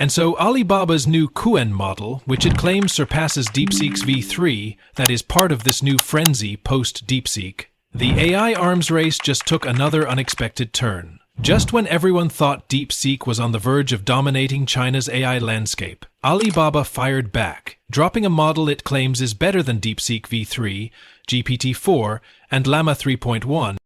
And so Alibaba's new Quen model, which it claims surpasses DeepSeek's V3, that is part of this new frenzy post-DeepSeek, the AI arms race just took another unexpected turn. Just when everyone thought DeepSeek was on the verge of dominating China's AI landscape, Alibaba fired back, dropping a model it claims is better than DeepSeek V3, GPT-4, and Llama 3.1.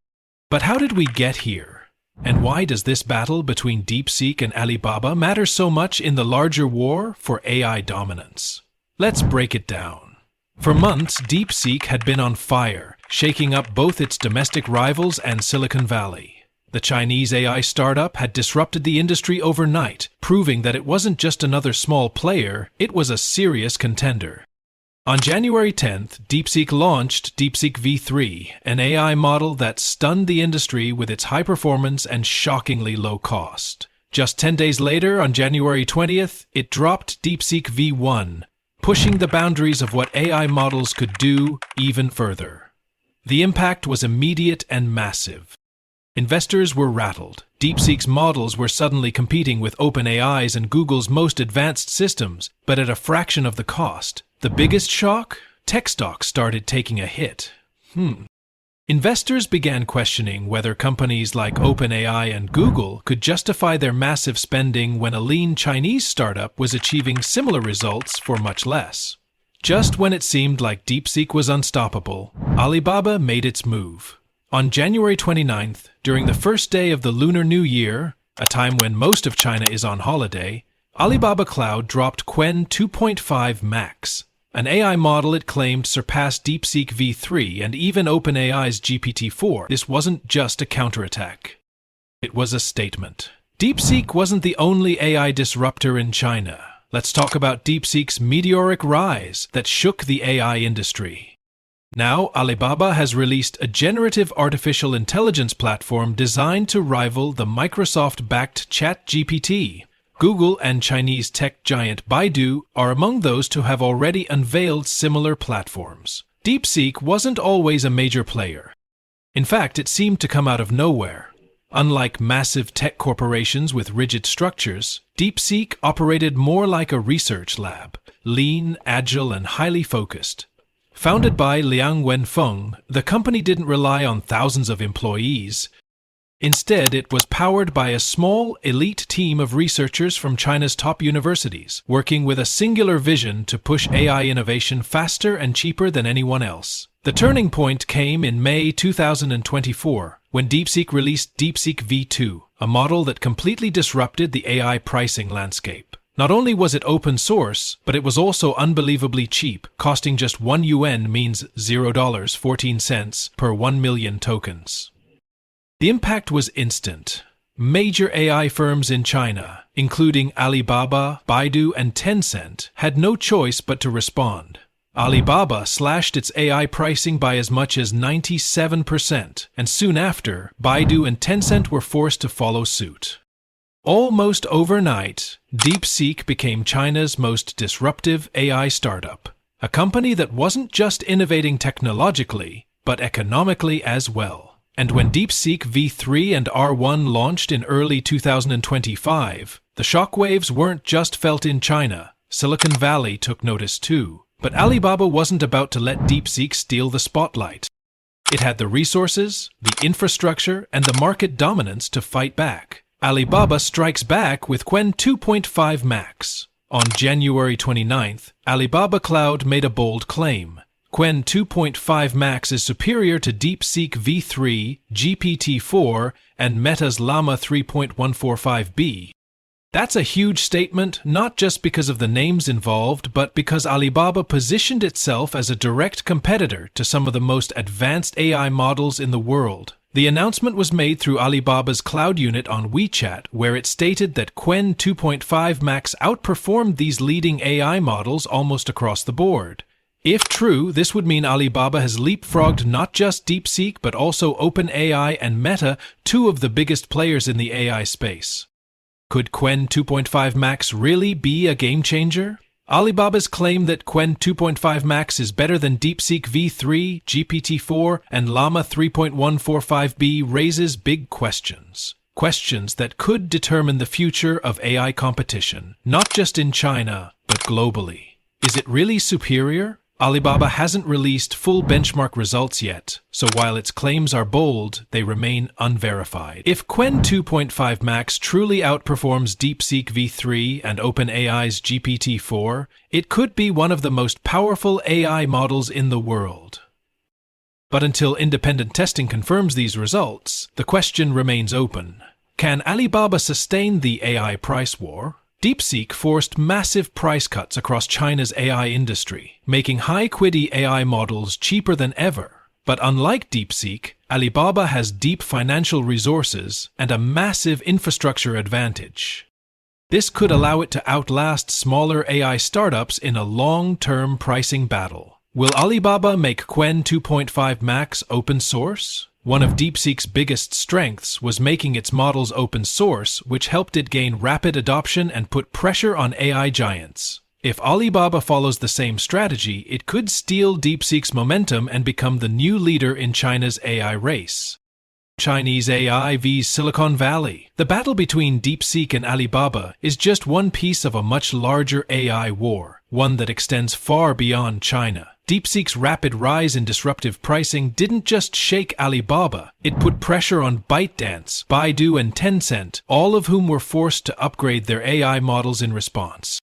But how did we get here? And why does this battle between DeepSeek and Alibaba matter so much in the larger war for AI dominance? Let's break it down. For months, DeepSeek had been on fire, shaking up both its domestic rivals and Silicon Valley. The Chinese AI startup had disrupted the industry overnight, proving that it wasn't just another small player, it was a serious contender. On January 10th, DeepSeek launched DeepSeek V3, an AI model that stunned the industry with its high performance and shockingly low cost. Just 10 days later, on January 20th, it dropped DeepSeek V1, pushing the boundaries of what AI models could do even further. The impact was immediate and massive. Investors were rattled. DeepSeek's models were suddenly competing with OpenAI's and Google's most advanced systems, but at a fraction of the cost. The biggest shock? Tech stocks started taking a hit. Investors began questioning whether companies like OpenAI and Google could justify their massive spending when a lean Chinese startup was achieving similar results for much less. Just when it seemed like DeepSeek was unstoppable, Alibaba made its move. On January 29th, during the first day of the Lunar New Year, a time when most of China is on holiday, Alibaba Cloud dropped Quen 2.5 Max, an AI model it claimed surpassed DeepSeek V3 and even OpenAI's GPT-4. This wasn't just a counterattack. It was a statement. DeepSeek wasn't the only AI disruptor in China. Let's talk about DeepSeek's meteoric rise that shook the AI industry. Now, Alibaba has released a generative artificial intelligence platform designed to rival the Microsoft-backed ChatGPT. Google and Chinese tech giant Baidu are among those to have already unveiled similar platforms. DeepSeek wasn't always a major player. In fact, it seemed to come out of nowhere. Unlike massive tech corporations with rigid structures, DeepSeek operated more like a research lab, lean, agile, and highly focused. Founded by Liang Wenfeng, the company didn't rely on thousands of employees. Instead, it was powered by a small, elite team of researchers from China's top universities, working with a singular vision to push AI innovation faster and cheaper than anyone else. The turning point came in May 2024, when DeepSeek released DeepSeek V2, a model that completely disrupted the AI pricing landscape. Not only was it open source, but it was also unbelievably cheap, costing just 1 yuan means $0.14 per 1 million tokens. The impact was instant. Major AI firms in China, including Alibaba, Baidu, and Tencent, had no choice but to respond. Alibaba slashed its AI pricing by as much as 97%, and soon after, Baidu and Tencent were forced to follow suit. Almost overnight, DeepSeek became China's most disruptive AI startup, a company that wasn't just innovating technologically, but economically as well. And when DeepSeek V3 and R1 launched in early 2025, the shockwaves weren't just felt in China. Silicon Valley took notice too. But Alibaba wasn't about to let DeepSeek steal the spotlight. It had the resources, the infrastructure, and the market dominance to fight back. Alibaba strikes back with Quen 2.5 Max. On January 29th, Alibaba Cloud made a bold claim. Quen 2.5 Max is superior to DeepSeek V3, GPT-4, and Meta's Llama 3.145B. That's a huge statement, not just because of the names involved, but because Alibaba positioned itself as a direct competitor to some of the most advanced AI models in the world. The announcement was made through Alibaba's cloud unit on WeChat, where it stated that Quen 2.5 Max outperformed these leading AI models almost across the board. If true, this would mean Alibaba has leapfrogged not just DeepSeek but also OpenAI and Meta, two of the biggest players in the AI space. Could Quen 2.5 Max really be a game changer? Alibaba's claim that Quen 2.5 Max is better than DeepSeek V3, GPT-4, and Llama 3.145B raises big questions. questions that could determine the future of AI competition, not just in China, but globally. Is it really superior? Alibaba hasn't released full benchmark results yet, so while its claims are bold, they remain unverified. If Qwen 2.5 Max truly outperforms DeepSeek V3 and OpenAI's GPT-4, it could be one of the most powerful AI models in the world. But until independent testing confirms these results, the question remains open. Can Alibaba sustain the AI price war? DeepSeek forced massive price cuts across China's AI industry, making high-quality AI models cheaper than ever. But unlike DeepSeek, Alibaba has deep financial resources and a massive infrastructure advantage. This could allow it to outlast smaller AI startups in a long-term pricing battle. Will Alibaba make Qwen 2.5 Max open source? One of DeepSeek's biggest strengths was making its models open source, which helped it gain rapid adoption and put pressure on AI giants. If Alibaba follows the same strategy, it could steal DeepSeek's momentum and become the new leader in China's AI race. Chinese AI vs Silicon Valley. The battle between DeepSeek and Alibaba is just one piece of a much larger AI war, one that extends far beyond China. DeepSeek's rapid rise in disruptive pricing didn't just shake Alibaba, it put pressure on ByteDance, Baidu, and Tencent, all of whom were forced to upgrade their AI models in response.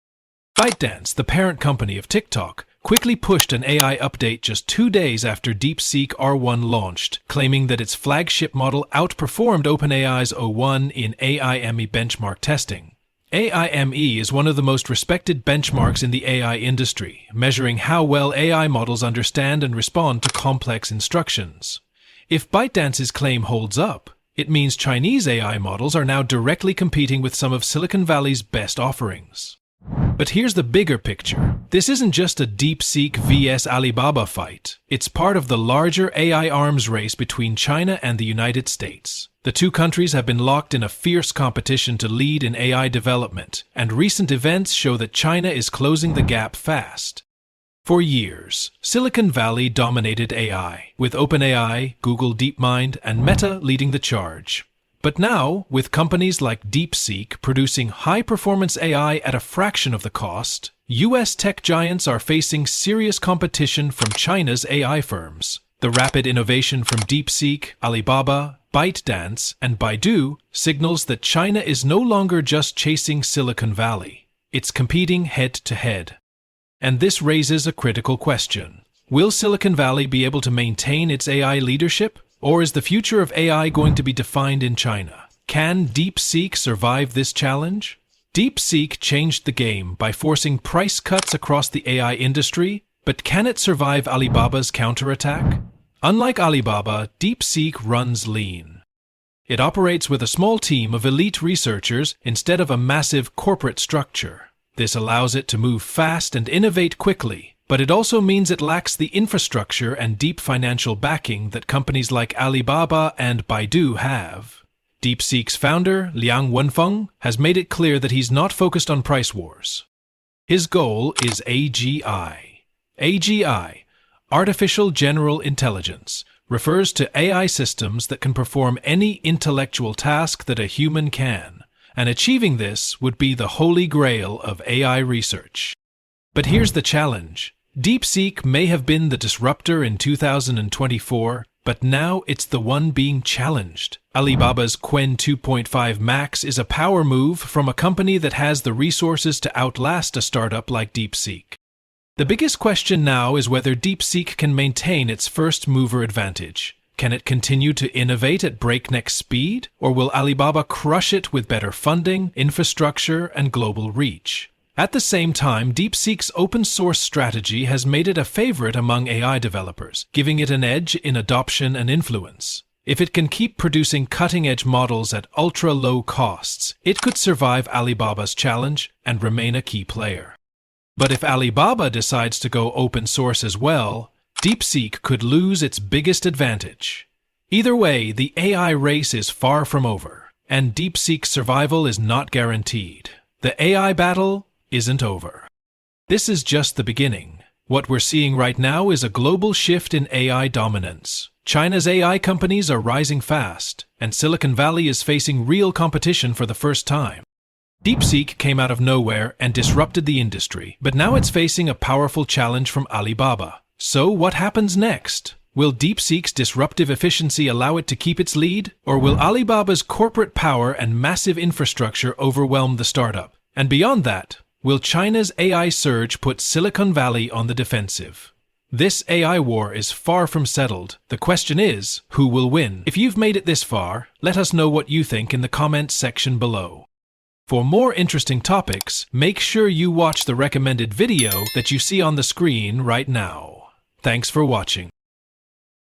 ByteDance, the parent company of TikTok, quickly pushed an AI update just 2 days after DeepSeek R1 launched, claiming that its flagship model outperformed OpenAI's O1 in AIME benchmark testing. AIME is one of the most respected benchmarks in the AI industry, measuring how well AI models understand and respond to complex instructions. If ByteDance's claim holds up, it means Chinese AI models are now directly competing with some of Silicon Valley's best offerings. But here's the bigger picture. This isn't just a DeepSeek vs Alibaba fight. It's part of the larger AI arms race between China and the United States. The two countries have been locked in a fierce competition to lead in AI development, and recent events show that China is closing the gap fast. For years, Silicon Valley dominated AI, with OpenAI, Google DeepMind, and Meta leading the charge. But now, with companies like DeepSeek producing high-performance AI at a fraction of the cost, US tech giants are facing serious competition from China's AI firms. The rapid innovation from DeepSeek, Alibaba, ByteDance, and Baidu signals that China is no longer just chasing Silicon Valley. It's competing head-to-head. And this raises a critical question. Will Silicon Valley be able to maintain its AI leadership? Or is the future of AI going to be defined in China? Can DeepSeek survive this challenge? DeepSeek changed the game by forcing price cuts across the AI industry, but can it survive Alibaba's counterattack? Unlike Alibaba, DeepSeek runs lean. It operates with a small team of elite researchers instead of a massive corporate structure. This allows it to move fast and innovate quickly, but it also means it lacks the infrastructure and deep financial backing that companies like Alibaba and Baidu have. DeepSeek's founder, Liang Wenfeng, has made it clear that he's not focused on price wars. His goal is AGI. AGI, Artificial General Intelligence, refers to AI systems that can perform any intellectual task that a human can, and achieving this would be the holy grail of AI research. But here's the challenge. DeepSeek may have been the disruptor in 2024, but now it's the one being challenged. Alibaba's Qwen 2.5 Max is a power move from a company that has the resources to outlast a startup like DeepSeek. The biggest question now is whether DeepSeek can maintain its first-mover advantage. Can it continue to innovate at breakneck speed, or will Alibaba crush it with better funding, infrastructure, and global reach? At the same time, DeepSeek's open-source strategy has made it a favorite among AI developers, giving it an edge in adoption and influence. If it can keep producing cutting-edge models at ultra-low costs, it could survive Alibaba's challenge and remain a key player. But if Alibaba decides to go open-source as well, DeepSeek could lose its biggest advantage. Either way, the AI race is far from over, and DeepSeek's survival is not guaranteed. The AI battle isn't over. This is just the beginning. What we're seeing right now is a global shift in AI dominance. China's AI companies are rising fast, and Silicon Valley is facing real competition for the first time. DeepSeek came out of nowhere and disrupted the industry, but now it's facing a powerful challenge from Alibaba. So what happens next? Will DeepSeek's disruptive efficiency allow it to keep its lead? Or will Alibaba's corporate power and massive infrastructure overwhelm the startup? And beyond that, will China's AI surge put Silicon Valley on the defensive? This AI war is far from settled. The question is, who will win? If you've made it this far, let us know what you think in the comments section below. For more interesting topics, make sure you watch the recommended video that you see on the screen right now. Thanks for watching.